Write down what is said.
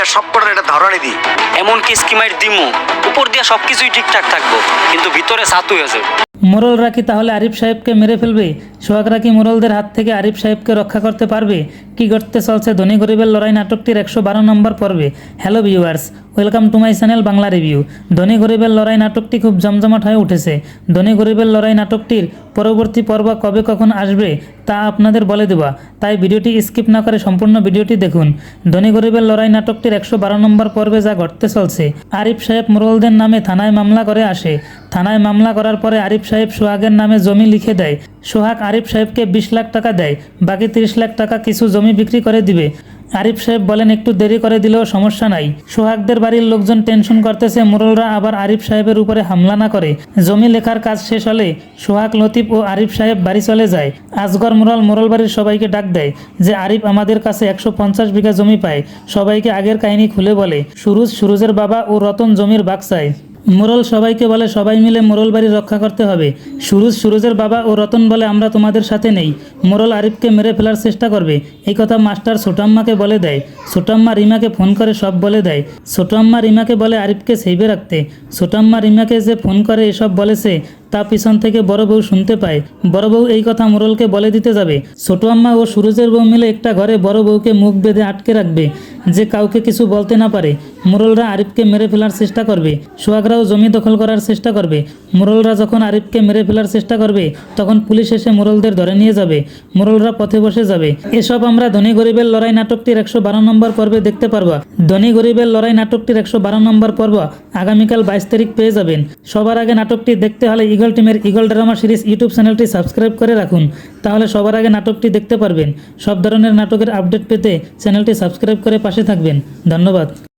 দিয়া সব কটার একটা ধরনই দিই। এমন কি স্কিমাইট দিমু উপর দিয়া সবকিছুই ঠিকঠাক থাকবো, কিন্তু ভিতরে ছাতু হয়ে যাবে। মোরলরা কি তাহলে আরিফ সাহেবকে মেরে ফেলবে? সোহাগরা কি মোরলদের হাত থেকে আরিফ সাহেবকে রক্ষা করতে পারবে? কি করতে চলছে ধনী গরিবের লড়াই নাটকটির 112 নম্বর পর্বে। Hello viewers, welcome to my channel Bangla review. ধনী গরিবের লড়াই নাটকটি খুব জমজমাট হয়ে উঠেছে। ধনী গরিবের লড়াই নাটকটির পরবর্তী পর্ব কবে কখন আসবে তা আপনাদের বলে দেওয়া, তাই ভিডিওটি স্কিপ না করে সম্পূর্ণ ভিডিওটি দেখুন। ধনী গরিবের লড়াই নাটকটির 112 নম্বর পর্বে যা ঘটতে চলছে, আরিফ সাহেব মোরলদের নামে থানায় মামলা করে আসে। থানায় মামলা করার পরে আরিফ সাহেব সোহাগের নামে জমি লিখে দেয়। সোহাগ আরিফ সাহেবকে 20 লাখ টাকা দেয়, বাকি 30 লাখ টাকা কিছু জমি বিক্রি করে দিবে। আরিফ সাহেব বলেন একটু দেরি করে দিলেও সমস্যা নাই। সোহাগদের বাড়ির লোকজন টেনশন করতেছে মোরলরা আবার আরিফ সাহেবের উপরে হামলা না করে। জমি লেখার কাজ শেষ হলে সোহাগ, লতিফ ও আরিফ সাহেব বাড়ি চলে যায়। আজগর মোরল বাড়ির সবাইকে ডাক দেয় যে আরিফ আমাদের কাছে 150 বিঘা জমি পায়। সবাইকে আগের কাহিনী খুলে বলে। সুরুজের বাবা ও রতন জমির ভাগ চায়। মোরল সবাইকে বলে সবাই মিলে মোরল বাড়ি রক্ষা করতে হবে। সুরুজের বাবা ও রতন বলে আমরা তোমাদের সাথে নেই। মোরল আরিফকে মেরে ফেলার চেষ্টা করবে। এই কথা মাস্টার ছোটাম্মাকে বলে দেয়। ছোটাম্মা রিমাকে ফোন করে সব বলে দেয়। ছোটাম্মা রিমাকে বলে আরিফকে সেইবে রাখতে। ছোটাম্মা রিমাকে যে ফোন করে এসব বলেছে তা পিছন থেকে বড় বউ শুনতে পায়। বড় বউ এই কথা মোরলকে বলে দিতে যাবে। ছোট আম্মা ও সুরুজের বউ মিলে একটা ঘরে বড় বউকে মুখ বেঁধে আটকে রাখবে, যে কাউকে কিছু বলতে না পারে। মোরলরা আরিফকে মেরে ফেলার চেষ্টা করবে। সোহাগরাও জমি দখল করার চেষ্টা করবে। মোরলরা যখন আরিফকে মেরে ফেলার চেষ্টা করবে তখন পুলিশ এসে মোরলদের ধরে নিয়ে যাবে। মোরলরা পথে বসে যাবে। এসব আমরা ধনী গরিবের লড়াই নাটকটির 112 নম্বর পর্বে দেখতে পারবো। ধনী গরিবের লড়াই নাটকটির 112 নম্বর পর্ব আগামীকাল 22 তারিখ পেয়ে যাবেন। সবার আগে নাটকটি দেখতে হলে ইগল টিমের ইগল ড্রামা সিরিজ ইউটিউব চ্যানেলটি সাবস্ক্রাইব করে রাখুন, তাহলে সবার আগে নাটকটি দেখতে পারবেন। সব ধরনের নাটকের আপডেট পেতে চ্যানেলটি সাবস্ক্রাইব করে পাশে থাকবেন। ধন্যবাদ।